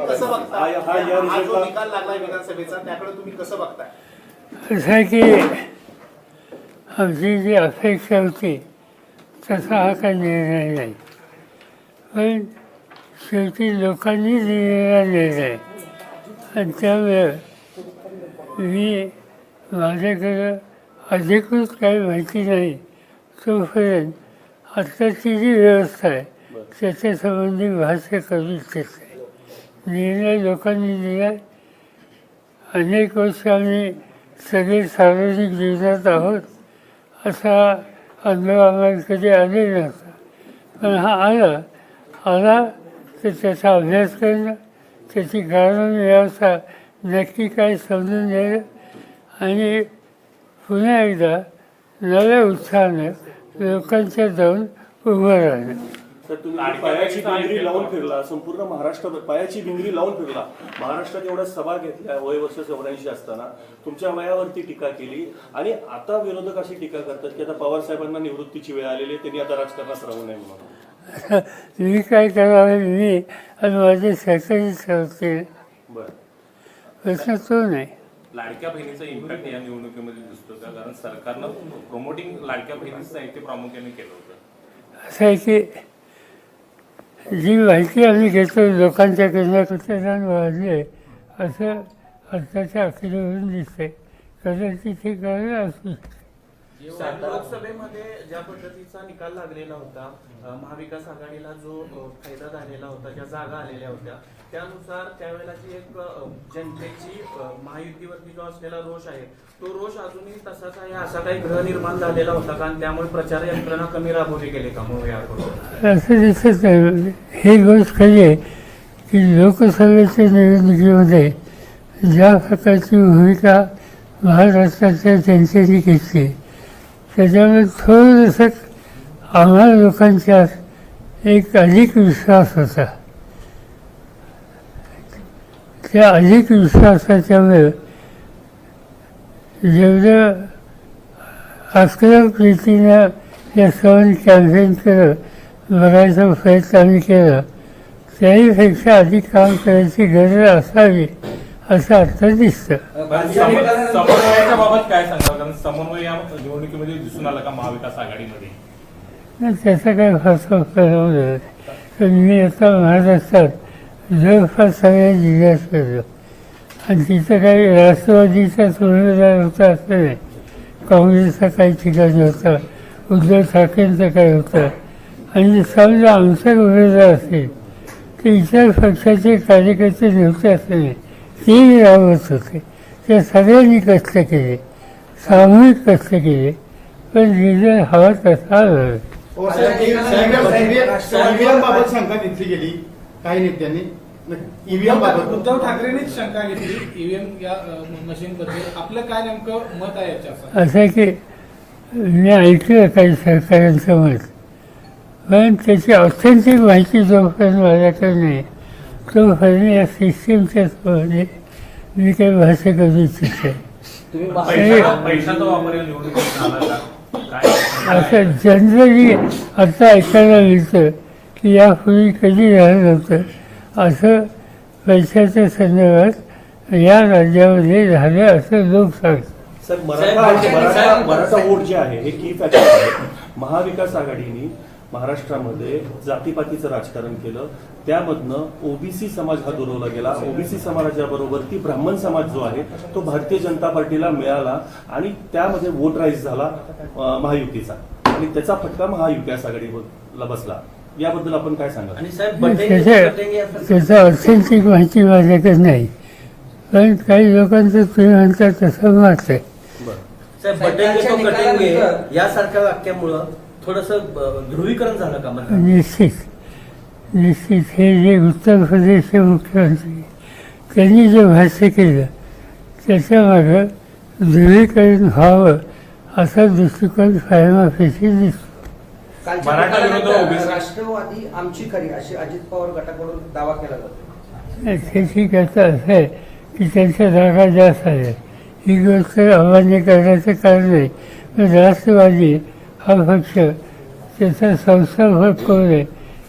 कसं बघताय हा या हा जो रिझल्टला निकाल लागलाय विधानसभेचा त्याकडे तुम्ही कसं बघताय? असं आहे की आमची जी अपेक्षा होती तसा हा काही निर्णय नाही, पण शेवटी लोकांनी दिलेला निर्णय आणि त्यामुळे मी माझ्याकडं अधिकृत काही माहिती नाही तोपर्यंत आत्ताची जी व्यवस्था आहे त्याच्यासंबंधी भाष्य करू इच्छित नाही. निर्णय लोकांनी दिला. अनेक वर्ष आम्ही सगळे सार्वजनिक जीवनात आहोत असा अनुभव आम्हाला कधी आले नव्हता, पण हा आला तर त्याचा अभ्यास करणं, त्याची कारण व्यवस्था नक्की काय समजून घ्यायला आणि पुन्हा एकदा नव्या उत्साहानं लोकांच्या जाऊन उभं राहणं. तर तुम्ही पायाची भिंगरी लावून फिरला, संपूर्ण महाराष्ट्र पायाची भिंगरी लावून फिरला. महाराष्ट्रात एवढ्या सभा घेतल्या, वय वर्ष 84 असताना तुमच्या वयावरती टीका केली आणि आता विरोधक अशी टीका करतात की आता पवार साहेबांना निवृत्तीची वेळ आलेली आहे, त्यांनी आता राजकारणात राहू नये म्हणून. मी काय करावं, मी आणि माझे सहकारी संस्थे बरं, असं तो नाही. लाडक्या बहिणीचा इम्पॅक्ट या निवडणुकीमध्ये दिसतो का? कारण सरकारनं प्रमोटिंग लाडक्या बहिणीचं साहित्य प्रामुख्याने केलं होतं. असं आहे की जी माहिती आम्ही घेतो लोकांच्याकडनं कुठं वाढले असं आत्ताच्या अखेरीवरून दिसतंय. कदाचित हे कारण असू शकते. लोकसभेमध्ये ज्या पद्धतीचा निकाल लागलेला होता, महाविकास आघाडीला जो फायदा झालेला होता, ज्या जागा आलेल्या होत्या, त्यानुसार त्यावेळेला जी एक जनतेची महायुतीवरती जो असलेला रोष आहे तो रोष अजूनही तसाच आहे, असा काही ग्रह निर्माण झालेला होता का? त्यामुळे प्रचार यंत्रणा कमी राबवली गेली का मग याकडून? असं दिसत नाही. ही गोष्ट खरी आहे की लोकसभेच्या निवडणुकीमध्ये ज्या प्रकारची भूमिका महाराष्ट्राच्या जनतेने घेतली त्याच्यामुळे थोडंसं आम्हाला लोकांच्यात एक अधिक विश्वास होता. त्या अधिक विश्वासाच्यामुळे जेवढं आक्रमक रीतीनं या सण कॅम्पेन केलं, बघायचा प्रयत्न आम्ही केला, त्याहीपेक्षा अधिक काम करायची गरज असावी असं आता दिसतं. समन्वयाच्या बाबत काय सांगाल? कारण समन्वय या निवडणुकीमध्ये दिसून आला का महाविकास आघाडीमध्ये? नाही, त्याचा काही फारसा परिणाम झाला. तर मी आता महाराष्ट्रात जवळपास सगळ्या जिल्ह्यात फिरलो आणि तिथं काही राष्ट्रवादीचाच उमेदवार होता असं नाही, काँग्रेसचा काही ठिकाणी होता, उद्धव ठाकरेंचं काही होतं, आणि समजा आमचा उमेदवार असेल तर इतर पक्षाचे कार्यकर्ते नव्हते असं नाही, तेही राबवत होते. त्या सगळ्यांनी कष्ट केले, सामूहिक कष्ट केले, पण रिझल्ट हवा तसा आला. ईव्हीएम बाबत शंका घेतली गेली काही नेत्यांनी. ईव्हीएम बाबत उद्धव ठाकरेंनीच शंका घेतली ईव्हीएम या मशीन बद्दल. आपलं काय नेमकं मत आहे याच्यावर? असं आहे की मी ऐकलं काही सहकाऱ्यांचं मत, पण त्याची ऑथेंटिक माहिती जोपर्यंत माझ्याकडे नाही तोपर्यंत या सिस्टीमच्या संबंधी मी काही भाष्य करू इच्छित आहे. पैशाचा वापर या निवडणुकीत झाला का? काय असं जनरली आता ऐकायला मिळतं की यापूर्वी कधी झालं नव्हतं असं पैशाच्या संदर्भात या राज्यामध्ये झालं असं लोक सांगतात. सर मराठा वोट जे आहे हे की फॅक्टर आहे. महाविकास आघाडीने महाराष्ट्रामध्ये जातीपातीचं राजकारण केलं, त्यामधनं ओबीसी समाज हा दुरवला गेला. ओबीसी समाजाबरोबर ती ब्राह्मण समाज जो आहे तो भारतीय जनता पार्टीला मिळाला आणि त्यामध्ये वोट राईज झाला महायुतीचा आणि त्याचा फटका महाविकास आघाडीला बसला. याबद्दल आपण काय सांगा? आणि साहेब त्याचा ऑथेंटिक माहिती माझ्याकडे नाही, पण काही लोकांचं तुम्ही म्हणतात तसं मत आहे. कटेंगे यासारख्या वाक्यामुळं थोडंसं ध्रुवीकरण झालं का? निश्चित हे जे उत्तर प्रदेशचे मुख्यमंत्री त्यांनी जे भाष्य केलं त्याच्यामागं ध्रुवीकरण व्हावं असा दृष्टिकोन कायमाफेशी दिसतो. राष्ट्रवादी आमची खरी अशी अजित पवार गटाकडून दावा केला जातो. त्याची कथा असं आहे की त्यांच्या जागा जास्त आल्या, ही गोष्ट अमान्य करण्याचं कारण नाही. पण राष्ट्रवादी हा पक्ष त्याचा संस्थापक कोण आहे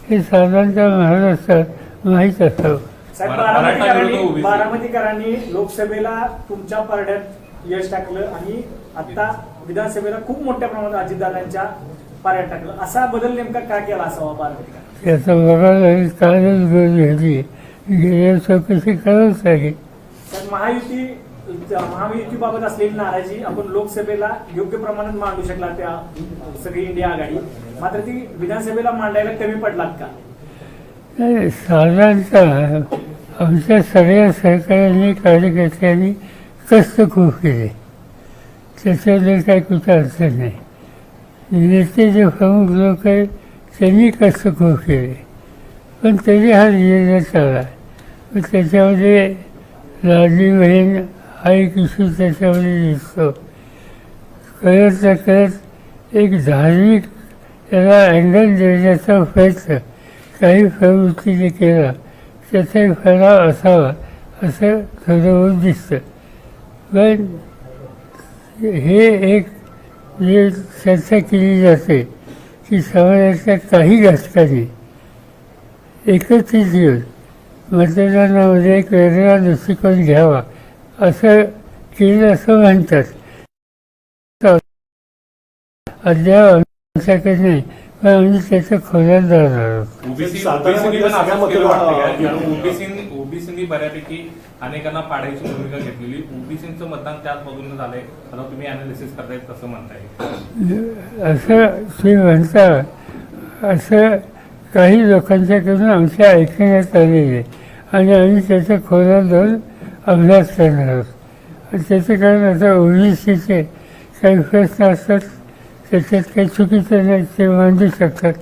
हे साधारणतः महाराष्ट्रात माहीत असावं. साहेब, मराठा विरुद्ध OBC. बारामतीकरांनी लोकसभेला तुमच्या पारड्यात यश टाकलं आणि आता विधानसभेला खूप मोठ्या प्रमाणात अजितदादांच्या पारड्यात टाकलं. असा बदल नेमका का केला असावा बारामतीकर? त्याचा बघायला कालच गरज घेतली, गेल्या चौकशी करावंच लागेल. तर महायुतीबाबत असलेली नाराजी आपण लोकसभेला योग्य प्रमाणात मांडू शकला त्या सगळी इंडिया आघाडी, मात्र ती विधानसभेला मांडायला कमी पडलात का? नाही, साधारणतः आमच्या सगळ्या सहकाऱ्यांनी कार्यकर्त्यांनी कष्ट खूप केले, त्याच्यामध्ये काही कुठं अडचण नाही. नेते जे प्रमुख लोक आहेत त्यांनी कष्ट खूप केले, पण तरी हा निर्णय चालला. पण त्याच्यामध्ये लाडली बहीण हा एक इश्यू त्याच्यामध्ये दिसतो. करत न करत एक धार्मिक त्याला अँगल देण्याचा प्रयत्न काही प्रवृत्तीने केला, त्याचा एक फराव असावा असं ठरवून दिसतं. पण हे एक जे चर्चा केली जाते की समाजाच्या काही घटकांनी एकत्रित येऊन मतदानामध्ये एक वेगळा दृष्टिकोन घ्यावा असं केलं असं म्हणतात. अद्याप आमच्याकडे नाही, पण आम्ही त्याचं खोलात जाणार आहोत. ओबीसीनी बऱ्यापैकी अनेकांना पाडायची भूमिका घेतलेली, ओबीसीचं मतदान त्याचमधून झालंय, आता तुम्ही अनालिसिस करताय कसं म्हणताय? असं तुम्ही म्हणता, असं काही लोकांच्याकडून आमच्या ऐकण्यात आलेलं आहे आणि आम्ही त्याचा खोलात जाऊन अभ्यास करणार आहोत. आणि त्याचं कारण आता ओबीसीचे काही प्रश्न असतात, त्याच्यात काही चुकीचं नाही, ते मांडू शकतात.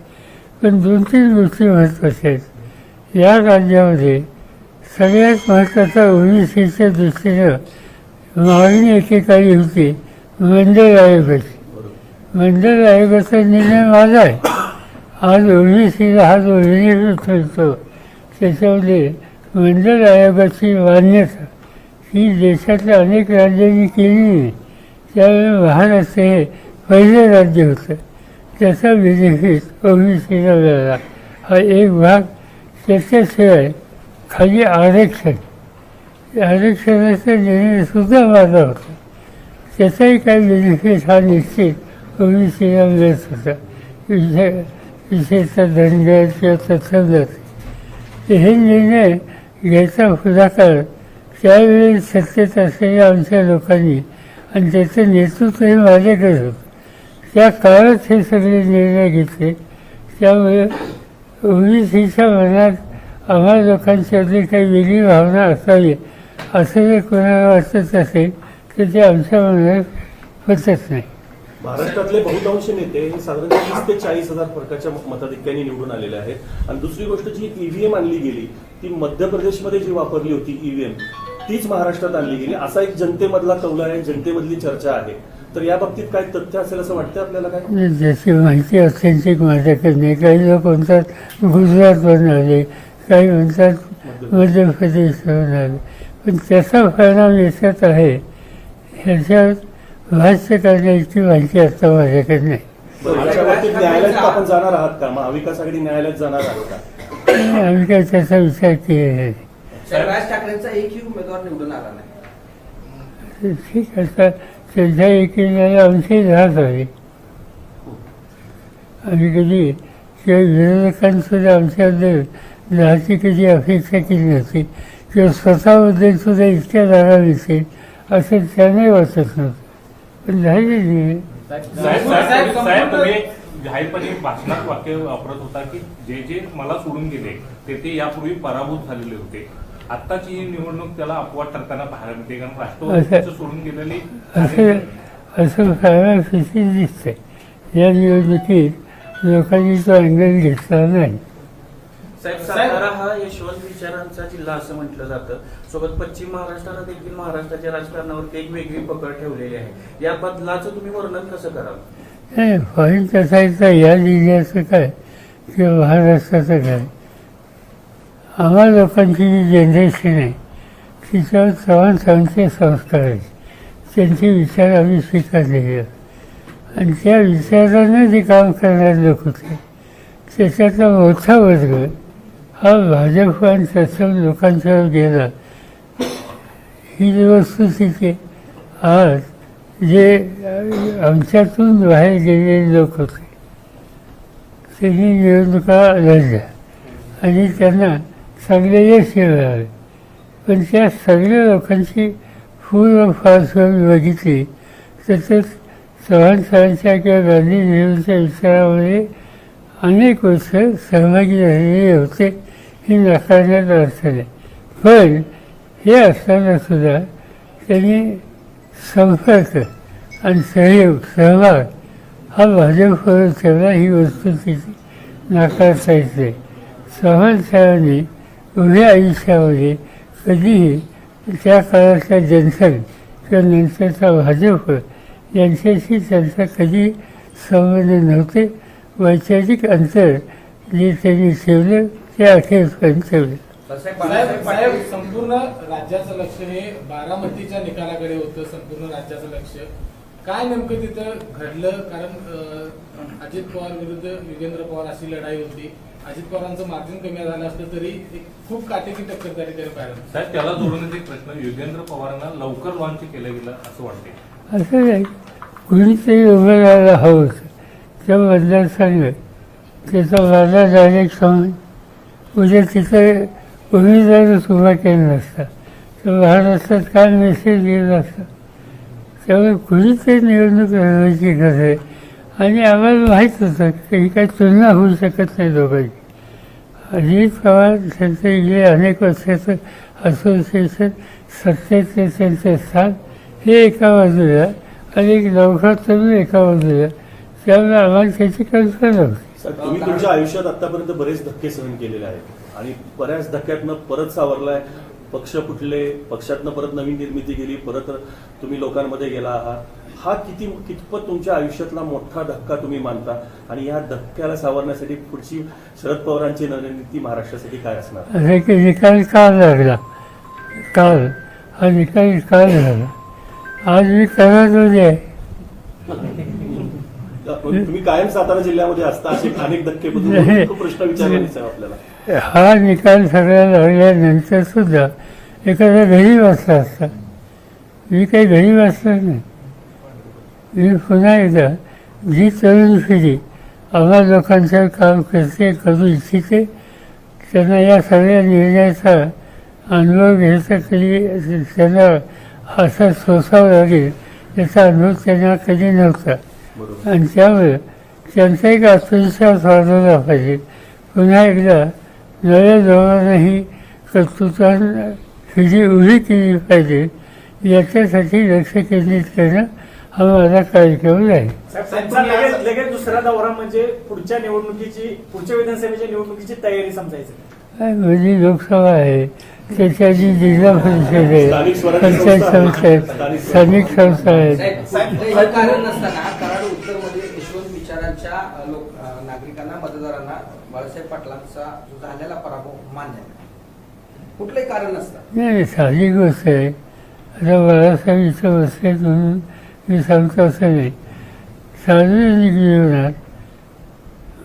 पण 2-3 गोष्टी महत्त्वाच्या आहेत. या राज्यामध्ये सगळ्यात महत्त्वाचा ओबीसीच्या दृष्टीनं मागणी एकेकाळी होती मंडळ आयोगाची. मंडळ आयोगाचा निर्णय माझा आहे. आज ओबीसीला हा जो निर्णय ठरतो त्याच्यामध्ये मंडळ आयोगाची मान्यता ही देशातल्या अनेक राज्यांनी केली नाही. त्यावेळी महाराष्ट्र हे पहिलं राज्य होतं, त्याचा बेनिफिट ओबीसीला मिळाला. हा एक भाग. त्याच्याशिवाय खाली आरक्षणाचा निर्णयसुद्धा माझा होता, त्याचाही काही बेनिफिट हा निश्चित ओबीसीला मिळत होता. विशेषतः धनगर किंवा तत्सम हे निर्णय घ्यायचा पुढाकार त्यावेळी सत्तेत असलेल्या आमच्या लोकांनी आणि त्याचं नेतृत्वही माझ्याकडे होतं. त्या काळात हे सगळे निर्णय घेतले. त्यामुळे ओबीसीच्या मनात आम्हा लोकांच्यातली काही वेगळी भावना असावी असं जर कोणाला वाटत असेल तर ते आमच्या मनात होतच नाही. महाराष्ट्रातले बहुतांश नेते हे साधारण 30 ते 40 हजार फरकाच्या मताधिक्याने निवडून आलेले आहेत. आणि दुसरी गोष्ट जी ईव्हीएम आणली गेली ती मध्य प्रदेशमध्ये जी वापरली होती ईव्हीएम तीच महाराष्ट्रात आणली गेली असा एक जनतेमधला कौल आहे, जनतेमधली चर्चा आहे. तर या बाबतीत काय तथ्य असेल असं वाटतं आपल्याला? काय ज्याची माहिती ऑथेंटिक माझ्याकडे नाही. काही लोक म्हणतात गुजरातवरून आले, काही म्हणतात मध्य प्रदेशवरून आले, पण त्याचा परिणाम याच्यात आहे ह्याच्यावर भाष्य करण्याची माहिती आता माझ्याकडे नाही. याच्या बाबतीत न्यायालयात आपण जाणार आहात का? महाविकास आघाडी न्यायालयात जाणार आहात का? आम्ही काय त्याचा विचार केलेला नाही. राज ठाकरेंचा एकही उमेदवार निवडून आला नाही. ठीक आहे, त्यांच्या एकीला आमची राहत आहे. आम्ही कधी किंवा विरोधकांसुद्धा आमच्याबद्दल राहायची कधी अपेक्षा केली नव्हती किंवा स्वतःबद्दल सुद्धा इतक्या जागा दिसेल असं त्याने वाटत नव्हतं, पण झालेली. साहेब तुम्ही जाहीरपणे भाषणात वाक्य वापरत होता की जे जे मला सोडून गेले ते यापूर्वी पराभूत झालेले होते. आत्ताची ही निवडणूक त्याला अपवाद ठरताना पाहायला मिळते, कारण राष्ट्रवादीचं सोडून गेलेली असं फायदा फिसिंग दिसतंय. या निवडणुकीत लोकांनी तो अँगल घेतला नाही. साहेब, सातारा हा यशवंत विचारांचा जिल्हा असं म्हटलं जातं. सोबत पश्चिम महाराष्ट्राला देखील महाराष्ट्राच्या राजकारणावरती एक वेगळी पकड ठेवलेली आहे. या बदलाचं तुम्ही वर्णन कसं कराल? नाही, पॉईंट असायचा या जिल्ह्याचं काय किंवा महाराष्ट्राचं काय, आम्हा लोकांची जी जनरेशन आहे तिच्यावर चव्हाण संस्कार आहेत, त्यांचे विचार आम्ही स्वीकारलेले आहेत आणि त्या विचारानं जे काम करणारे लोक होते त्याच्यातला मोठा वर्ग हा भाजप आणि तत्सम लोकांच्यावर गेला. ही जी वस्तुस्थिती आज जे आमच्यातून बाहेर गेलेले लोक होते त्यांनी निवडणुका लढल्या आणि त्यांना चांगले यश मिळाले. पण त्या सगळ्या लोकांची पूर्ण फारसवून बघितली तर ते चव्हाण साहेबांच्या किंवा गांधी नेहरूंच्या विचारामध्ये अनेक वर्ष सहभागी झालेले होते हे नाकारण्यात अर्थ नाही. पण हे असताना सुद्धा त्यांनी संपर्क आणि सहभाग हा भाजपवर ठेवला. ही वस्तुस्थिती नाकारता येत नाही. चव्हाण साहेबांनी उभ्या आयुष्यामध्ये कधीही त्या काळातल्या जनसंघ किंवा नंतरचा भाजप यांच्याशी त्यांचा कधी संबंध नव्हते. वैचारिक अंतर जे त्यांनी ठेवलं ते अखेरपर्यंत ठेवलं. साहेब संपूर्ण राज्याचं लक्ष हे बारामतीच्या निकालाकडे होतं. संपूर्ण राज्याचं लक्ष काय नेमकं तिथं घडलं? कारण अजित पवार विरुद्ध युगेंद्र पवार अशी लढाई होती. अजित पवारांचं मार्जिन कमी झालं असलं तरी एक खूप काटेकी टक्कर तरी तरी पाहिलं. साहेब त्याला जोडून एक प्रश्न, युगेंद्र पवारांना लवकर लॉन्च केलं गेलं असं वाटते? असं नाही, कुणीतरी उभं राहायला हवं होतं. त्या मतदारसंघ त्याचा माझा डायरेक्ट समज उद्या तिथं उमेदवारच उभा केला नसता तर महाराष्ट्रात काय मेसेज गेला असता. त्यामुळे कुणीतरी निवडणूक लढवायची गरज आहे. आणि आम्हाला माहीत होतं की ही काही तुलना होऊ शकत नाही दोघांची. अजित पवार त्यांचं गेले अनेक वर्षाचं असोसिएशन, सत्तेचे त्यांचं स्थान हे एका बाजूला आणि एक नौका तरुण एका बाजूला. त्यामुळे आम्हाला त्याची कल्पना नव्हती. साहेब, तुम्ही तुमच्या आयुष्यात आतापर्यंत बरेच धक्के सहन केलेले आहेत आणि बऱ्याच धक्क्यातनं परत सावरलाय. पक्ष फुटले, पक्षातनं परत नवीन निर्मिती केली, परत तुम्ही लोकांमध्ये गेला आहात. हा कितपत तुमच्या आयुष्यातला मोठा धक्का तुम्ही मानता आणि या धक्क्याला सावरण्यासाठी पुढची शरद पवारांची रणनीती महाराष्ट्रासाठी काय असणार? असे की निकाल काल लागला, काल हा निकाल काल झाला. आज मी कराडमध्ये आहे. तुम्ही कायम सातारा जिल्ह्यामध्ये असता, असे अनेक धक्के बदलून खूप प्रश्न विचारले साहेब आपल्याला. हा निकाल सगळ्या लागल्यानंतर सुद्धा एखादा घरी बसला असता. मी काही घरी बसणार नाही. मी पुन्हा एकदा जी तरुण पिढी आम्हा लोकांचं काम करते, करू इच्छिते, त्यांना या सगळ्या निर्णयाचा अनुभव घ्यायचा कधी त्यांना असा सोसावं लागेल याचा अनुभव त्यांना कधी नव्हता. आणि त्यामुळे त्यांचा एक आत्मविश्वास वाढवला पाहिजे. पुन्हा एकदा नव्या धोरणाही कर्तृत्वानं पिढी उभी केली पाहिजे. याच्यासाठी लक्ष केंद्रित करणं हा माझा कार्यक्रम आहे. त्यांचा लगेच दुसरा दौरा म्हणजे पुढच्या विधानसभेच्या निवडणुकीची तयारी समजायचं. म्हणजे लोकसभा आहे, त्याच्या आधी जिल्हा परिषद आहे, पंचायत संस्था आहेत, स्थानिक संस्था आहेत. हे कारण नसताना कराड उत्तरमध्ये यशवंत विचारांच्या नागरिकांना, मतदारांना बाळासाहेब पाटलांचा जो झालेला पराभव मान्य आहे. कुठलंही कारण नसतं. नाही, साधी गोष्ट आहे. आता बाळासाहेब इथं बसले म्हणून मी सांगतो असं नाही. सार्वजनिक जीवनात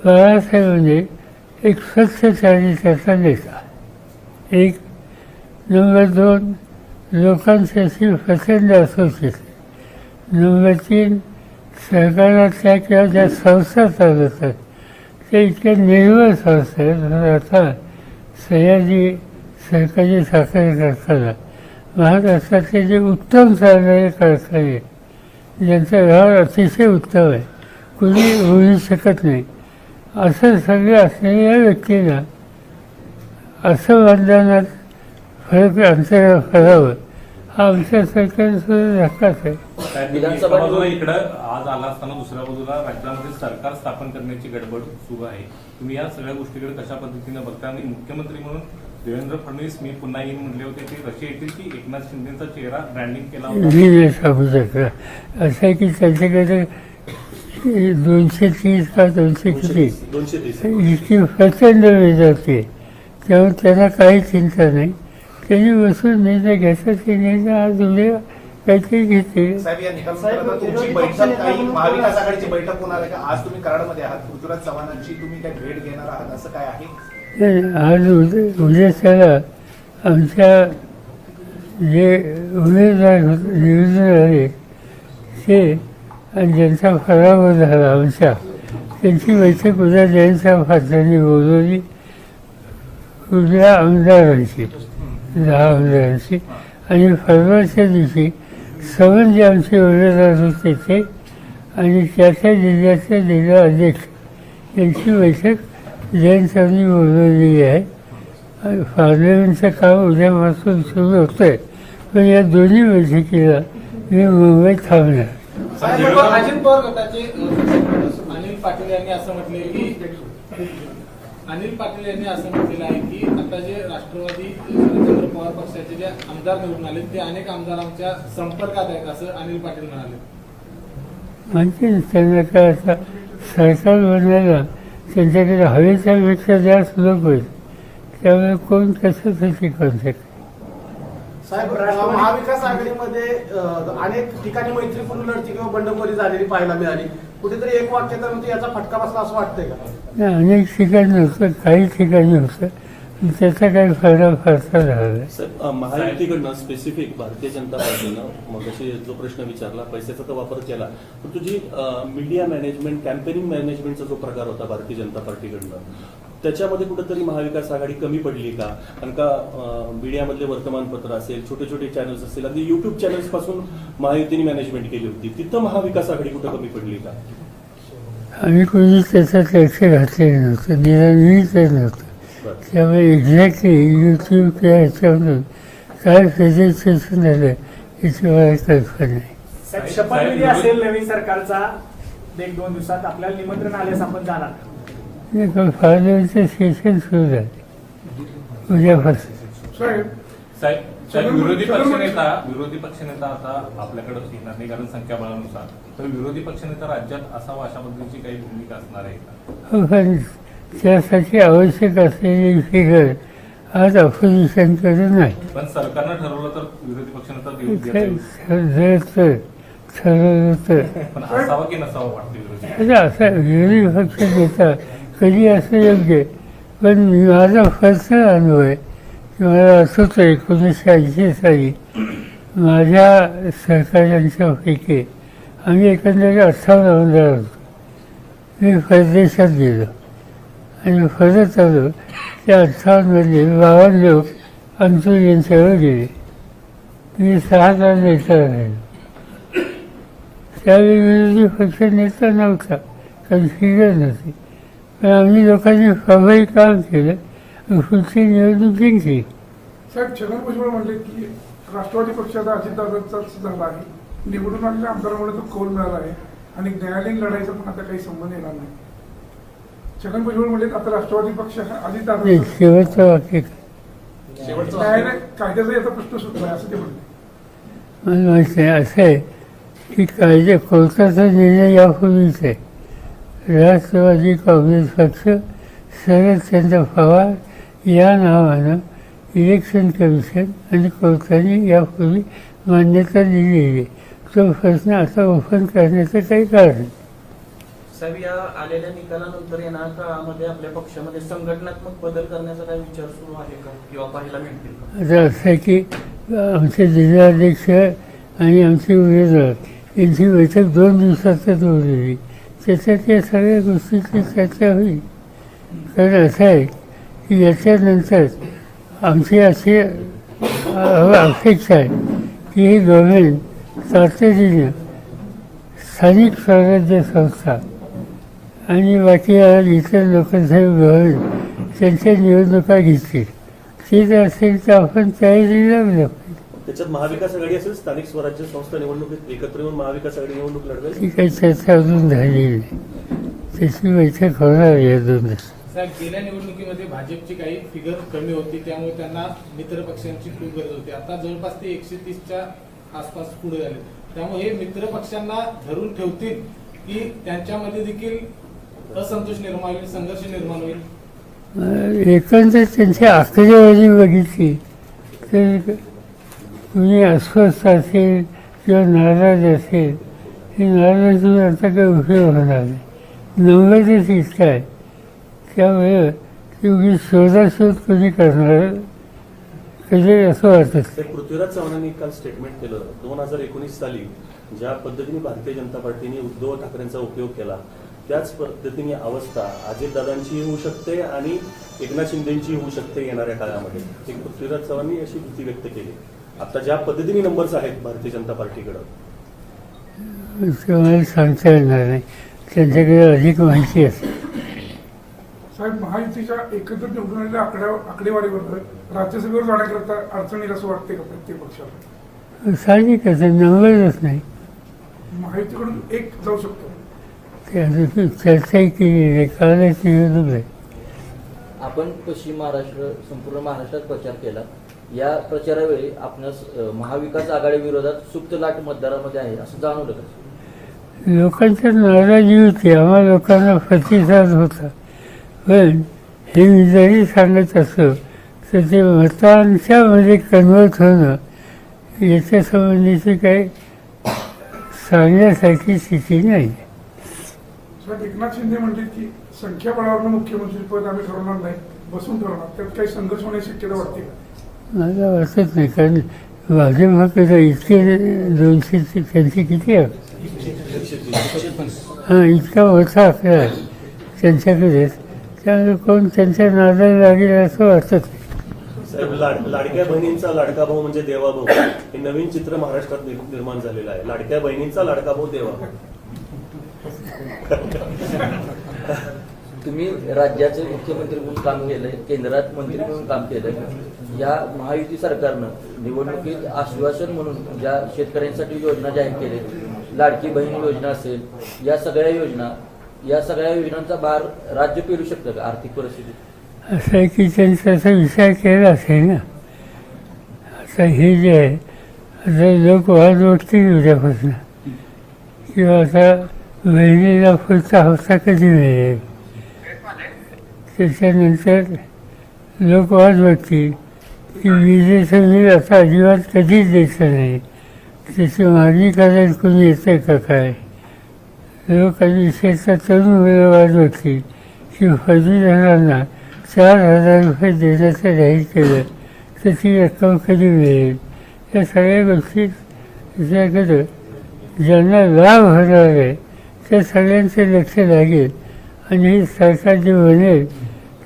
बाळासाहेब म्हणजे एक स्वच्छ चारित्र्याचा नेता. एक. नंबर 2, लोकांसाठी प्रचंड असोसिएशन. नंबर 3, सरकारातल्या किंवा ज्या संस्था चालवतात त्या इतक्या निर्मळ संस्था आहेत. आता सह्याद्री सरकारी साखर कारखाना महाराष्ट्रातले जे उत्तम चालणारे कारखाने ज्यांचा व्यवहार अतिशय उत्तम आहे, कुणी होऊ शकत नाही, असं सगळं असलेल्या व्यक्तीला असं मतदानात फरक अंतर करावं हा आमच्या सरकारचा धक्काच आहे. एका बाजूला इकडं आज आला असताना दुसऱ्या बाजूला राज्यामध्ये सरकार स्थापन करण्याची गडबड सुरू आहे. तुम्ही या सगळ्या गोष्टीकडे कशा पद्धतीने बघता? आणि मुख्यमंत्री म्हणून देवेंद्र फडणवीस मी पुन्हा येईन म्हणले होते ते कसे येतील की एकनाथ शिंदेचा चेहरा ब्रँडिंग केला होता? मी नाही सांगू शकला. असं आहे की त्यांच्याकडे 230 का 200 किती 230 इतकी प्रचंड मेजॉरिटी आहे. त्यामुळे त्यांना काही चिंता नाही. त्यांनी बसून निर्णय घ्यायचा, ते निर्णय आज उद्या काहीतरी घेते. साहेब, या निकालानंतर तुमची बैठक काही महाविकास आघाडीची बैठक होणार आहे का? आज तुम्ही कराडमध्ये आहात, पृथ्वीराज चव्हाणांची तुम्ही काय भेट घेणार आहात असं काय आहे? आज उद्याच्याला आमच्या जे उमेदवार निवडून आले ते आणि ज्यांचा पराभव झाला आमच्या त्यांची बैठक उद्या जयंतराव पाटलांनी बोलवली. उद्या आमदारांची 10 आमदारांची आणि परवाच्या दिवशी सर्व जे आमचे उमेदवार होते ते आणि त्या जिल्ह्याचे जिल्हा अध्यक्ष यांची बैठक जयंतरावांनी बोलवलेली आहे. पार्लमेंटचं काम उद्यापासून सुरू होतं आहे, पण या दोन्ही बैठकीला मी मुंबईत थांबणार. अजित पवार गटाचे अनिल पाटील यांनी असं म्हटले की अनिल पाटील यांनी असं म्हटलेलं आहे की आता जे राष्ट्रवादी शरदचंद्र पवार पक्षाचे जे आमदार निवडून आले ते अनेक आमदारांच्या संपर्कात आहेत असं अनिल पाटील म्हणाले. म्हणजे त्यांना काय आता सरकार बनवायला त्यांच्याकडे हवेच्या पेक्षा जास्त लोक होईल, त्यामुळे कोण कशासाठी कॉन्टॅक्ट. साहेब, महाविकास आघाडीमध्ये अनेक ठिकाणी मैत्रीपूर्ण लढती किंवा बंडखोरी झालेली पाहायला मिळाली. कुठेतरी एक वाक्यात याचा फटका बसला असं वाटतंय का? नाही, अनेक ठिकाणी होतं, काही ठिकाणी होतं, त्याचा काही फायदा फारसा झाला नाही. सर, महायुतीकडनं स्पेसिफिक भारतीय जनता पार्टीनं मग अशी जो प्रश्न विचारला, पैशाचा तर वापर केला, पण तुझी मीडिया मॅनेजमेंट, कॅम्पेनिंग मॅनेजमेंटचा जो प्रकार होता भारतीय जनता पार्टीकडनं, त्याच्यामध्ये कुठेतरी महाविकास आघाडी कमी पडली का? कारण का मीडियामधले वर्तमानपत्र असेल, छोटे छोटे चॅनल्स असतील, अगदी युट्यूब चॅनल्स पासून महायुतीने मॅनेजमेंट केली होती, तिथं महाविकास आघाडी कुठं कमी पडली का? आम्ही कोणी त्याच्यात लक्ष घातलेलं नव्हतं, निरानिच नव्हतं. त्यामुळे एक्झॅक्टली यूट्यूब किंवा ह्याच्यामधून काय प्रेझेंटेशन झालं याची मला कल्पना नाही. साहेब, शपथविधी असेल नवीन सरकारचा 1-2 दिवसात, आपल्याला निमंत्रण आल्यास आपण जाणार. पार्लमेंटचं सेशन सुरू झालं उद्यापासून. साहेब, विरोधी पक्षनेता आता आपल्याकडे येणार नाही कारण संख्याबळानुसार, तर विरोधी पक्षनेता राज्यात असावा अशा पद्धतीची काही भूमिका असणार आहे का? हो, पण त्यासाठी आवश्यक असलेली फिगर आज ऑपोजिशनकडे नाही. पण सरकारनं ठरवलं तर विरोधी पक्षनेता जर ठरवलं तर पण असावा की नसावा वाटतं विरोधी? असा विरोधी पक्ष नेता कधी असं योग्य, पण माझा पर्सनल अनुभव आहे की मला आठवतं 1980 साली माझ्या सहकार्यांच्यापैकी आम्ही एकंदरीत 58 आमदार होतो. मी परदेशात गेलो आणि परत आलो, त्या 58मधले 52 लोक अंतुल यांच्यावर गेले. मी 6 तास नेता राहिलो. त्यावेळी विरोधी पक्ष नेता नव्हता, कारण फिगर नव्हती, पण आम्ही लोकांनी प्रभावी काम केलं, पुढची निवडणूक जिंकली. साहेब, छगन भुजबळ म्हणले की राष्ट्रवादी पक्षाचा अजितदादांचाच झाला आहे, निवडून आलेल्या आमदारांमुळे तो कौल मिळाला आहे आणि न्यायालयीन लढाईचा पण आता काही संबंध येणार नाही. छगन भुजबळ म्हणले आता राष्ट्रवादी पक्ष अजितदादा शेवटचं वाक्य न्यायालय कायद्याचा याचा प्रश्न सुटला असं ते म्हणले. मला माहिती आहे, असं आहे की कायदे कोर्टाचा निर्णय यापूर्वीच आहे. राष्ट्रवादी काँग्रेस पक्ष शरदचंद्र पवार या नावानं इलेक्शन कमिशन आणि कोर्टाने यापूर्वी मान्यता दिलेली आहे. तो प्रश्न आता ओपन करण्याचं काही कारण नाही. साहेब, या आलेल्या निकालानंतर येणाऱ्या काळामध्ये आपल्या पक्षामध्ये संघटनात्मक बदल करण्याचा काही विचार सुरू आहे का किंवा पाहायला मिळतील का? आता असं आहे की आमचे जिल्हाध्यक्ष आणि आमचे उमेदवार यांची बैठक 2 दिवसातच बोललेली, त्याच्यात या सगळ्या गोष्टीची चर्चा होईल. कारण असं आहे की याच्यानंतर आमची अशी अपेक्षा आहे की हे गव्हर्नमेंट तातडीनं स्थानिक स्वराज्य संस्था आणि बाकी इतर लोकशाही गव्हर्नमेंट त्यांच्या निवडणुका घेतील. ते जर असेल तर आपण तयारी लागलं. त्याच्यात महाविकास आघाडी असेल, स्थानिक स्वराज्य संस्था निवडणुकीत एकत्र येऊन महाविकास आघाडी निवडणूक लढवेल. ती काही चर्चा अजून झालेली नाही, त्याची बैठक होणार या 2 दिवसात. साहेब, गेल्या निवडणुकीमध्ये भाजपची काही फिगर कमी होती, त्यामुळे त्यांना मित्र पक्षांची खूप गरज होती. आता जवळपास ते 130च्या आसपास पुढे झाले, त्यामुळे हे मित्र पक्षांना धरून ठेवतील की त्यांच्यामध्ये देखील असंतोष निर्माण होईल, संघर्ष निर्माण होईल? एकंदर त्यांची आकडेवारी बघितली तर कुणी अस्वस्थ असेल किंवा नाराज असेल, हे नाराजी आता काही उपयोग होणार नाही. नंबरच इतका आहे, त्यामुळे की उगीच शोधाशोध कधी करणार कधी असं वाटत. ते पृथ्वीराज चव्हाणांनी काल स्टेटमेंट केलं 2019 साली ज्या पद्धतीने भारतीय जनता पार्टीने उद्धव ठाकरेंचा उपयोग केला त्याच पद्धतीने अवस्था अजितदादांची होऊ शकते आणि एकनाथ शिंदेची होऊ शकते येणाऱ्या काळामध्ये. एक पृथ्वीराज चव्हाणांनी अशी भीती व्यक्त केली. आता ज्या पद्धतीने नंबर्स आहेत भारतीय जनता पार्टीकडं ते मला सांगता येणार नाही, त्यांच्याकडे अधिक माहिती असते. साहेब, महायुतीच्या एकत्र निवडून आलेल्या आकडेवारीबरोबर राज्यसभेवर जाण्याकरता अडचणीला असं वाटते का प्रत्येक पक्षाला? साहजिक आहे, नंबरच नाही. महायुतीकडून एक जाऊ शकतो. ते अजून चर्चाही केली नाही, कालच निवडणूक आहे. आपण पश्चिम महाराष्ट्र संपूर्ण महाराष्ट्रात प्रचार केला. या प्रचारावेळी आपणास महाविकास आघाडी विरोधात सुप्त लाट मतदारामध्ये आहे असं जाणवलं का? लोकांची नाराजी होती, आम्हा लोकांना प्रतिसाद होता. पण हे मी जरी सांगत असो तर ते मतांच्यामध्ये कन्वर्ट होणं याच्या संबंधीची काही सांगण्यासारखी स्थिती नाही. साहेब, एकनाथ शिंदे म्हणले की संख्याबळावरनं मुख्यमंत्रीपद आम्ही ठरवणार नाही, बसून ठरवणार. त्यात काही संघर्ष होण्याची शक्यता वाटते का? मला वाटत नाही, कारण भाजपकडे इतके 200 त्यांची किती आहे? हां, इतका मोठा आकडा आहे त्यांच्याकडे. त्यामुळे कोण त्यांच्या नादाला लागेल असं वाटत नाही. साहेब, लाडक्या बहिणींचा लाडका भाऊ म्हणजे देवाभाऊ हे नवीन चित्र महाराष्ट्रात निर्माण झालेलं आहे. लाडक्या बहिणींचा लाडका भाऊ देवाभाऊ. तुम्ही राज्याचे मुख्यमंत्री म्हणून काम केलंय, केंद्रात मंत्री म्हणून काम केलंय. या महायुती सरकारनं निवडणुकीत आश्वासन म्हणून ज्या शेतकऱ्यांसाठी योजना जाहीर केल्या, लाडकी बहीण योजना असेल, या सगळ्या योजनांचा भार राज्य पेलू शकतं का आर्थिक परिस्थिती? असं आहे की त्यांचा असा विचार केला असेल ना. आता हे जे आहे, आता लोक वाद वाटतील उद्यापासून किंवा आता बहिणीला पुढचा हप्ता कधी मिळेल, त्याच्यानंतर लोक वाद वाटतील की विजेचं बिल आता अजिबात कधीच द्यायचं नाही, त्याची मागणी करायला कोणी येतं का काय. लोक आणि विशेषतः तरुण मुलं वाद वाटतील की पदवीधरांना 4,000 रुपये देण्याचं जाहीर केलं तर ती रक्कम कधी मिळेल. या सगळ्या गोष्टी विचार केलं, ज्यांना लाभ होणार आहे त्या सगळ्यांचं लक्ष लागेल आणि हे सरकार जे बनेल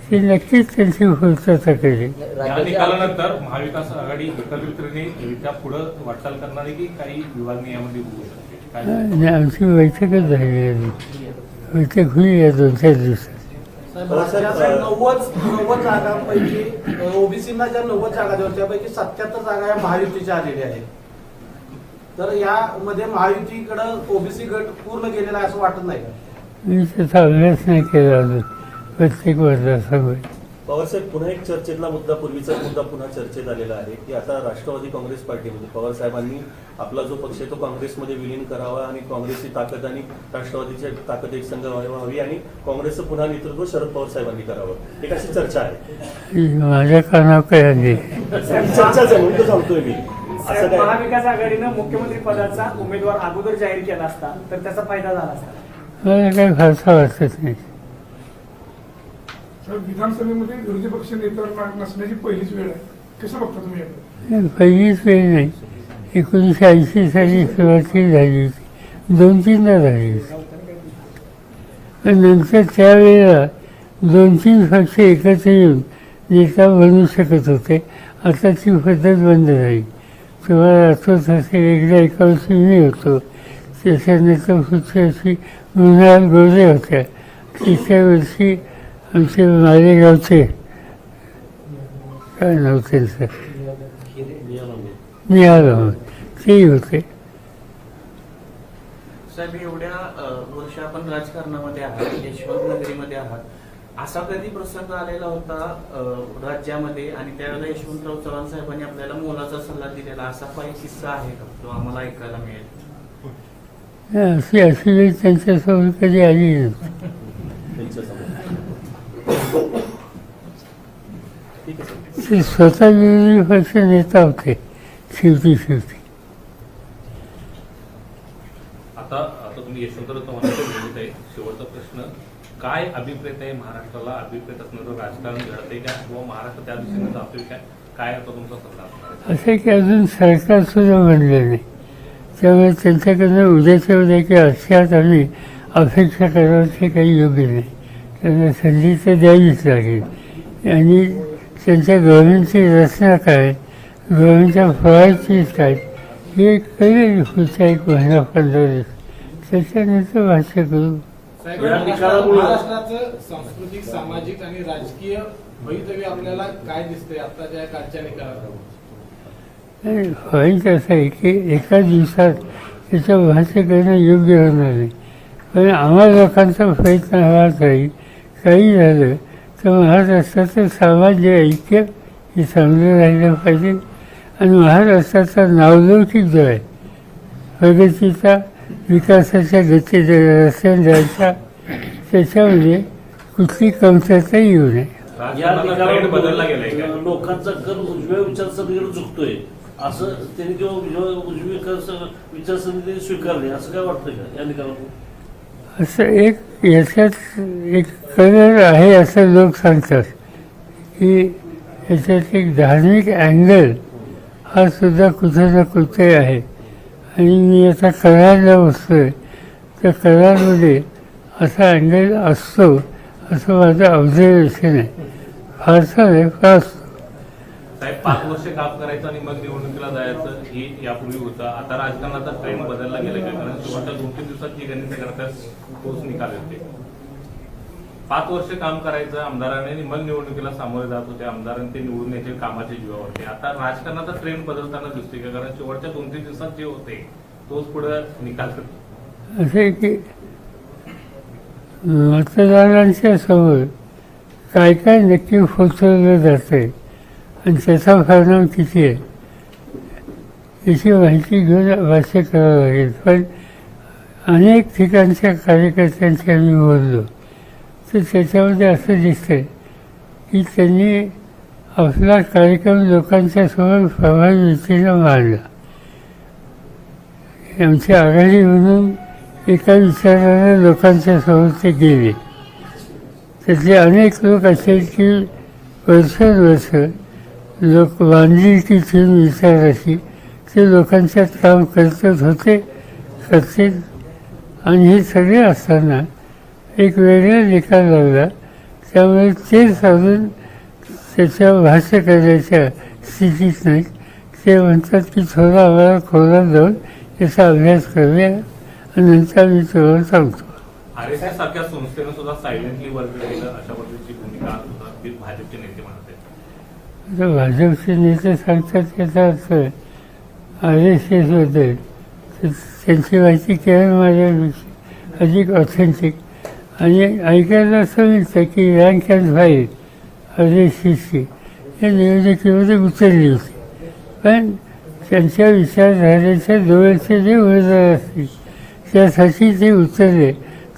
ते नक्कीच त्यांची पूर्तता करेल. या निकालानंतर महाविकास आघाडी एकत्रितपणे त्या पुढं वाटचाल करणार आहे की काही विभागणी यामध्ये होऊ शकते? आणि आमची बैठकच झाली नाही. बैठक होईल या 2-4 दिवसात. साहेब, 90 जागांपैकी ओबीसीना ज्या 90 जागा दिल्या त्यापैकी 77 जागा या महायुतीच्या आलेल्या आहेत. तर यामध्ये महायुतीकडं ओबीसी गट पूर्ण गेलेला आहे असं वाटत नाही का? मी त्याचा अभ्यास नाही केला अजून प्रत्येक मतदारसंघात. पवारसाहेब, पुन्हा एक चर्चेतला मुद्दा, पूर्वीचा मुद्दा पुन्हा चर्चेत आलेला आहे की आता राष्ट्रवादी काँग्रेस पार्टी म्हणजे पवारसाहेबांनी आपला जो पक्ष आहे तो काँग्रेसमध्ये विलीन करावा आणि काँग्रेसची ताकद आणि राष्ट्रवादीची ताकद एक संघ व्हावी आणि काँग्रेसचं पुन्हा नेतृत्व शरद पवार साहेबांनी करावं, एक अशी चर्चा आहे. माझ्या कानावर काय आली? चर्चाच आहे म्हणून तो सांगतोय मी. असं काय महाविकास आघाडीनं मुख्यमंत्री पदाचा उमेदवार अगोदर जाहीर केला असता तर त्याचा फायदा झाला असता? मला काही फारसा वाटत नाही. साहेब, विधानसभेमध्ये विरोधी पक्ष नेता नसण्याची पहिलीच वेळ आहे, कसं बघता तुम्ही याकडे? पहिलीच वेळ नाही, 1980 साली सुरुवाती झाली होती, 2-3दा झाली होती. पण नंतर त्यावेळेला 2-3 पक्ष एकत्र येऊन नेता बनवू शकत होते. आता ती पद्धत बंद झाली. तुम्हाला आठवत असेल, एकदा एका वर्षी मी होतो, त्याच्यानंतर पुढच्या वर्षी मृणाल गोरे होत्या, तिसऱ्या वर्षी आमचे मालेगावचे काय नाव त्यांचं निहाल तेही होते. साहेब, एवढ्या वर्ष आपण राजकारणामध्ये आहात, यशवंत नगरीमध्ये आहात, असा कधी प्रसंग आलेला होता राज्यामध्ये आणि त्यावेळेला यशवंतराव चव्हाण साहेबांनी आपल्याला मोलाचा सल्ला दिलेला, असा काही किस्सा आहे का जो आम्हाला ऐकायला मिळेल? अशी वेळ त्यांच्यासमोर कधी आली नव्हती. ते स्वतः विरोधी पक्ष नेता होते शेवटी. आता तुम्ही यशवंतराव चव्हाणांच्या बोलत आहे, शेवटचा प्रश्न, काय अभिप्रेत आहे महाराष्ट्राला अभिप्रेत असणारं राजकारण घडतंय का किंवा महाराष्ट्र त्या दिशेने जातोय काय काय आता तुमचा सल्ला असणार आहे? असं की अजून सरकार सुद्धा बनलं नाही, त्यामुळे त्यांच्याकडनं उद्याच्या उद्या की अशात आम्ही अपेक्षा करावं ते काही योग्य नाही. त्यांना संधी तर द्यावीच लागेल. आणि त्यांच्या गव्हर्नमेंटची रचना काय, गव्हर्नमेंटच्या प्रायोरिटीज काय, हे कळेल पुढच्या 1 महिना 15 दिवस, त्याच्यानंतर भाष्य करू. साहेब, या निकालामुळे- महाराष्ट्राचं सांस्कृतिक, सामाजिक आणि राजकीय भवितव्य आपल्याला काय दिसतंय आताच्या कालच्या निकालावर? पॉईंट असं आहे की एका दिवसात त्याचं भाष्य करणं योग्य होणार नाही, पण आम्हा लोकांचा प्रयत्न हवाच राहील. काही झालं तर महाराष्ट्राचं सामान्य ऐक्य हे चांगलं राहिलं पाहिजे. आणि महाराष्ट्राचा नावलौकिक जो आहे प्रगतीचा, विकासाच्या गतीच्या रस्त्याने जायचा, त्याच्यामध्ये कुठली कमतरता येऊ नये. या राजकारणाचा ट्रेंड बदलला गेलाय का? लोकांचा कल उजव्या विचारसरणीकडे झुकतोय असं त्यांनी किंवा उजवी विचारसरणी स्वीकारली असं काय वाटतं का या निकालातून? असं एक याच्यात एक कलर आहे असं लोक सांगतात की याच्यात एक धार्मिक अँगल हा सुद्धा कुठे ना कुठे आहे. आणि मी आता करारला बसतोय, त्या करारमध्ये असा अँगल असतो असं माझं ऑब्झर्वेशन आहे. फारसा नाही, फार साहेब 5 वर्ष काम करायचं आणि मग निवडणुकीला जायचं ही यापूर्वी होतं. आता राजकारणाचा ट्रेंड बदलला गेला का? कारण शेवटच्या 2-3 दिवसात जी गणित करतात तोच निकाल येते. 5 वर्ष काम करायचं आमदारांनी आणि मग निवडणुकीला सामोरे जात होते आमदारांनी, ते निवडून यायचे कामाच्या जीवावरती. आता राजकारणाचा ट्रेंड बदलताना दिसतोय का? कारण शेवटच्या 2-3 दिवसात जे होते तोच पुढे निकाल करतो. असं आहे की मतदारांच्या समोर काय काय नक्की पोचवलं जातं आहे आणि त्याचा परिणाम किती आहे याची माहिती घेऊन भाष्य करावं लागेल. पण अनेक ठिकाणच्या कार्यकर्त्यांशी आम्ही बोललो तर त्याच्यामध्ये असं दिसतंय की त्यांनी आपला कार्यक्रम लोकांच्या समोर प्रभावी रीतीनं मांडला. आमची आघाडी म्हणून एका विचाराने लोकांच्या समोर ते गेले. त्यातले अनेक लोक असे की वर्षानुवर्ष लोक बांधिलकी ठेवून विचाराशी ते लोकांच्यात काम करतच होते, करतील. आणि हे सगळे असताना एक वेगळा निकाल लागला, त्यामुळे ते साधून त्याच्यावर भाष्य करायच्या स्थितीत नाही. ते म्हणतात की थोडा आम्हाला खोलात जाऊन याचा अभ्यास करूया आणि नंतर मी तुम्हाला सांगतो. RSS सारख्या संस्थेनं सुद्धा सायलेंटली वर्ग केलं अशा पद्धतीची भूमिका भाजपचे नेते म्हणत आहेत. आता भाजपचे नेते सांगतात त्याचा अर्थ RSS बद्दल त्यांची माहिती केवळ माझ्यापेक्षा अधिक ऑथेंटिक. आणि ऐकायला असं मिळतं की रँक अँड फाईल RSSची या निवडणुकीमध्ये उतरली होती, पण त्यांच्या विचारधारेच्या जवळचे जे उमेदवार असतील त्यासाठी ते उतरले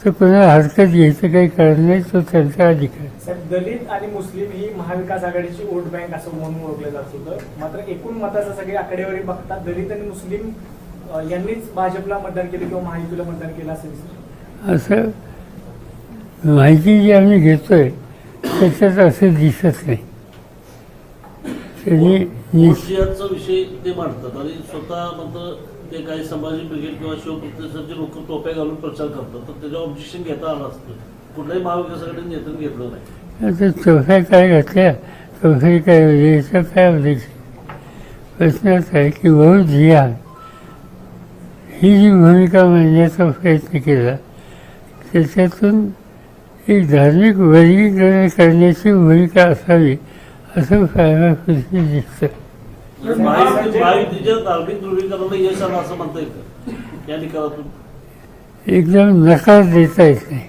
तर कोणाला हरकत घ्यायचं काही कारण नाही, तो त्यांचा अधिकार. साहेब, दलित आणि मुस्लिम ही महाविकास आघाडीची वोट बँक असं म्हणून ओळखलं जात होतं. मात्र एकूण मताचा सगळे आकडेवारी बघता दलित आणि मुस्लिम यांनीच भाजपला मतदान केलं किंवा महायुतीला मतदान केलं असं दिसतं. असं माहिती जी आम्ही घेतोय त्याच्यात असं दिसत नाही. त्यांनी मुर्शियाचा विषय ते मांडतात आणि स्वतः म्हणतं ते काही संभाजी ब्रिगेड किंवा शिवप्रतिष्ठानचे लोक टोप्या घालून प्रचार करतात, तर त्याच्यावर ऑब्जेक्शन घेता आलं असतं. कुठल्याही महाविकास आघाडीने नेत्याने घेतलं नाही. आता चौथ्या काय घातल्या, चौथ्या काय म्हणजे याचं काय ऑब्जेक्शन? प्रश्न असा आहे की बहुत जिहाद ही जी भूमिका मांडण्याचा प्रयत्न केला त्याच्यातून एक धार्मिक वर्गीकरण करण्याची भूमिका असावी असं फायदा दिसतं. महायुतीच्या धार्मिक ध्रुवीकरणाला यश आलं असं म्हणता येतं या निकालातून? एकदम नकार देता येत नाही.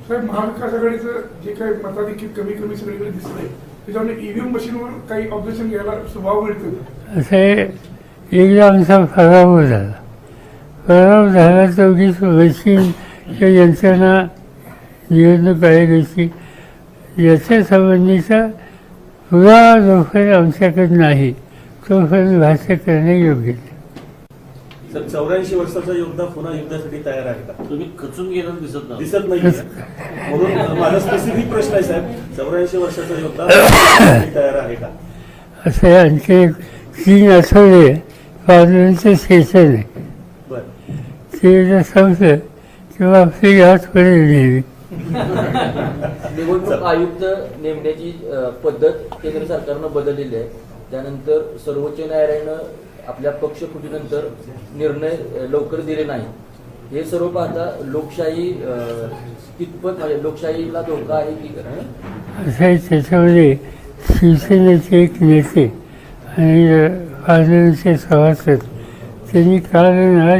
साहेब, महाविकास आघाडीचं जे काही मताधिक्य कमी सगळीकडे दिसतंय त्याच्यामुळे ईव्हीएम मशीनवर काही ऑब्जेक्शन घ्यायला स्वभाव मिळतो. असं एकदा आमचा पराभव झाला तर उगीच मशीन किंवा यंत्रणा निवडणूक आयोगाची याच्या संबंधीचा पुरावा जोपर्यंत आमच्याकडे नाही तोपर्यंत भाष्य करणे योग्य नाही. तर 84 वर्षाचा योद्धा पुन्हा युद्धासाठी तयार आहे का? तुम्ही खचून गेलं दिसत नाही. दिसत नाही. म्हणून माझा स्पेसिफिक प्रश्न आहे साहेब, 84 वर्षाचा योद्धा युद्धासाठी तयार आहे का? असे आणखी 3 आठवडे पार्लमेंटचं सेशन आहे. बरं. ते जर संपलं किंवा आपली गाठ पडेल नेहमी. निवडणूक आयुक्त नेमण्याची पद्धत केंद्र सरकारनं बदललेली आहे. त्यानंतर सर्वोच्च न्यायालयानं आपल्या पक्षफुटीनंतर निर्णय लवकर दिले नाही. हे सर्व पाहता लोकशाही कितपत म्हणजे लोकशाहीला धोका आहे की असं आहे. त्याच्यामध्ये शिवसेनेचे एक नेते आणि पार्लमेंटचे सभासद त्यांनी काल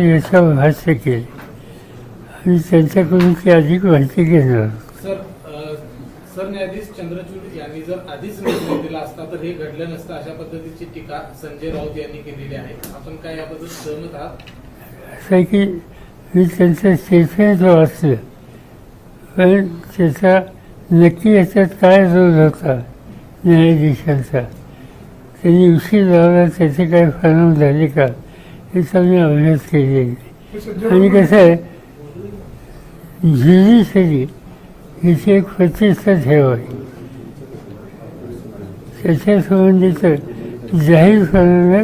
याच्यावर भाष्य केले आणि त्यांच्याकडून ती अधिक माहिती घेणार. सरन्यायाधीश चंद्रचूड यांनी जर आधीच निर्णय दिला असता तर हे घडलं नसतं, अशा पद्धतीची टीका संजय राऊत यांनी केलेली आहे. आपण काय याबद्दल सहमत आहात? असं आहे की मी त्यांचं स्टेटमेंट वाचलं, पण त्याचा नक्की याच्यात काय रोल होता न्यायाधीशांचा, त्यांनी उशीर लावला, त्याचे काय परिणाम झाले का याचा मी अभ्यास केलेला नाही. आणि कसं आहे, ज्युडिशरी हिची एक प्रतिष्ठा ठेवावी, त्याच्या संबंधीचं जाहीरपणाने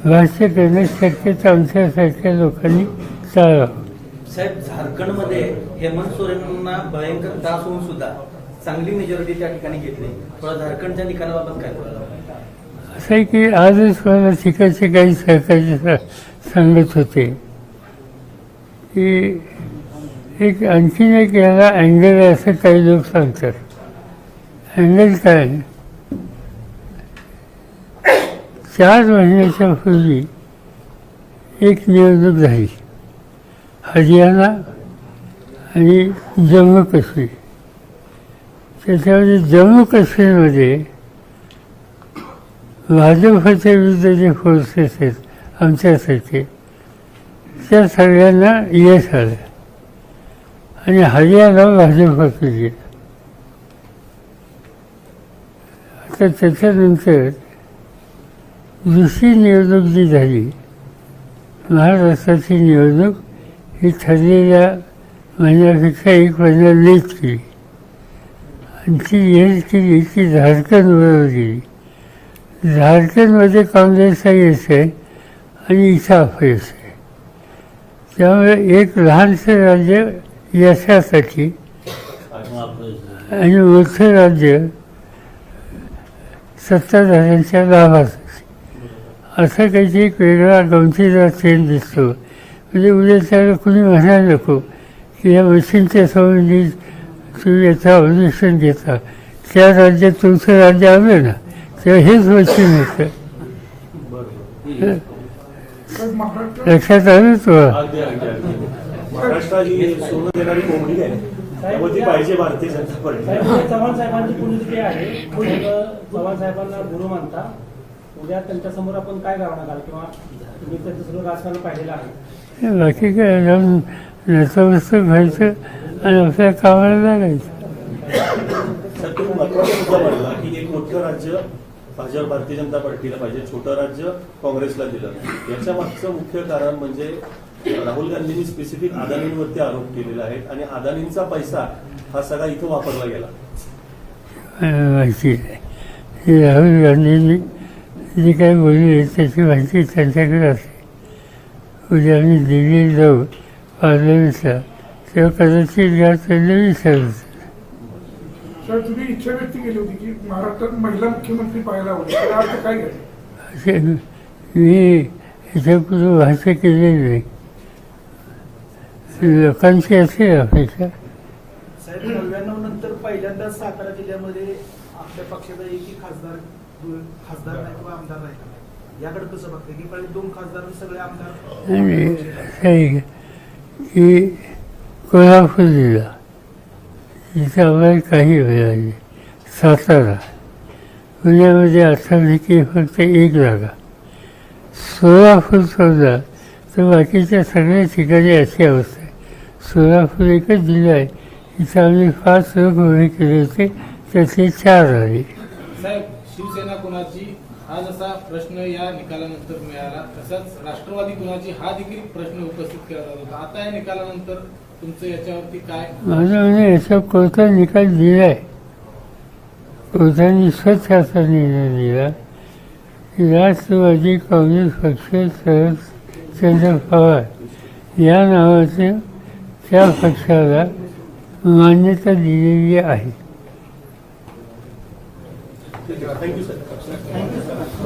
भाष्य करणं शक्यता आमच्यासारख्या लोकांनी टाळावं. साहेब, झारखंडमध्ये हेमंत सोरेनना भयंकर त्रास होऊन सुद्धा चांगली मेजॉरिटी त्या ठिकाणी घेतली. थोडा झारखंडच्या निकालाबाबत काय बोलायला? असं आहे की आजच मला तिकडचे काही सहकारी सांगत होते की एक आणखीन एक याला अँगल आहे असं काही लोक सांगतात. अँगल काय, 4 महिन्याच्या पूर्वी एक निवडणूक झाली हरियाणा आणि जम्मू काश्मीर. त्याच्यामध्ये जम्मू काश्मीरमध्ये भाजपच्या विरुद्ध जे फोर्सेस आहेत आमच्यासारखे, त्या सगळ्यांना यश आलं आणि हरियाणा भाजपकडे गेला. आता त्याच्यानंतर दुसरी निवडणूक जी झाली, महाराष्ट्राची निवडणूक, ही ठरलेल्या महिन्यापेक्षा 1 महिना लेट केली आणि ती लेट केली की झारखंडबरोबर गेली. झारखंडमध्ये काँग्रेसचा यश आहे आणि इथं अपयश आहे. त्यामुळे एक लहानसं राज्य यशासाठी आणि मोठं राज्य सत्ताधाऱ्यांच्या लाभासाठी, असं काहीतरी एक वेगळा गमतीदार ट्रेंड दिसतो. म्हणजे उद्या त्याला कुणी म्हणायला नको की या मशीनच्या संबंधी तुम्ही याचं ऑब्जेक्शन घेता, त्या राज्यात तुमचं राज्य आलं ना तेव्हा हेच मशीन होतं. लक्षात आलं तुला? महाराष्ट्रात ही सोनं देणारी कोंबडी आहे, त्यामुळे ती पाहिजे भारतीय जनता पार्टी. चव्हाण साहेबांची पुण्यतिथी आहे, चव्हाण साहेबांना गुरु मानता. उद्या त्यांच्यासमोर आपण काय करावं लागेल किंवा तुम्ही त्यांचं सगळं राजकारण पाहिलेलं आहे? बाकी काय, जाऊन नतमस्तक व्हायचं आणि आपल्या कामाला लागायचं. तर तुम्ही महत्वाचा मुद्दा मांडला की एक मोठं राज्य भाजप भारतीय जनता पार्टीला पाहिजे, छोटं राज्य काँग्रेसला दिलं. याच्या मागचं मुख्य कारण म्हणजे राहुल गांधींनी स्पेसिफिक अदानींवरती आरोप केलेला आहे आणि अदानींचा पैसा हा सगळा इथं वापरला गेला. माहिती आहे राहुल गांधींनी जे काही बोलले त्याची माहिती त्यांच्याकडे असते. उद्या आम्ही दिल्लीला जाऊ पार्लमेंटला, तेव्हा कदाचित या त्यांना विचारलं. सर, तुम्ही इच्छा व्यक्त केली होती की महाराष्ट्रात महिला मुख्यमंत्री पाहायला हवी, त्याचा अर्थ काय घ्यायचा? मी याच्यापूर्वी भाष्य केलेलं नाही. लोकांची असे अपेक्षा. साहेब, 99 नंतर पहिल्यांदाच सातारा जिल्ह्यामध्ये आपल्या पक्षाचा एकही खासदार नाही किंवा आमदार नाही. याकडे कसं बघते की पहिले 2 खासदार सगळे आमदार? आणि असं आहे की कोल्हापूर जिल्हा जिथं आम्हाला काही मिळाले, सातारा, पुण्यामध्ये आठवली फक्त 1 जागा, सोलापूर सोडला तर बाकीच्या सगळ्या ठिकाणी अशी अवस्था आहे. सोलापूर एकच जिल्हा आहे, इथं आम्ही 5 लोक उभे केले होते, त्यातले 4 आले. साहेब, शिवसेना कोणाची हा जसा प्रश्न या निकालानंतर मिळाला तसाच राष्ट्रवादी कुणाची हा देखील प्रश्न उपस्थित केला जात होता. आता या निकालानंतर तुमचं याच्यावरती काय? माझं म्हणजे याचा कोर्टात निकाल दिलाय. कोर्टाने स्वच्छ असा निर्णय दिला की राष्ट्रवादी काँग्रेस पक्ष शरदचंद्र पवार या नावाचे त्या पक्षाला मान्यता दिलेली आहे. Thank you sir.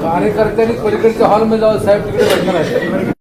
कार्यकर्त्यांनी पलीकडच्या हॉलमध्ये जाऊन साहेब तिकडे बसणार आहे.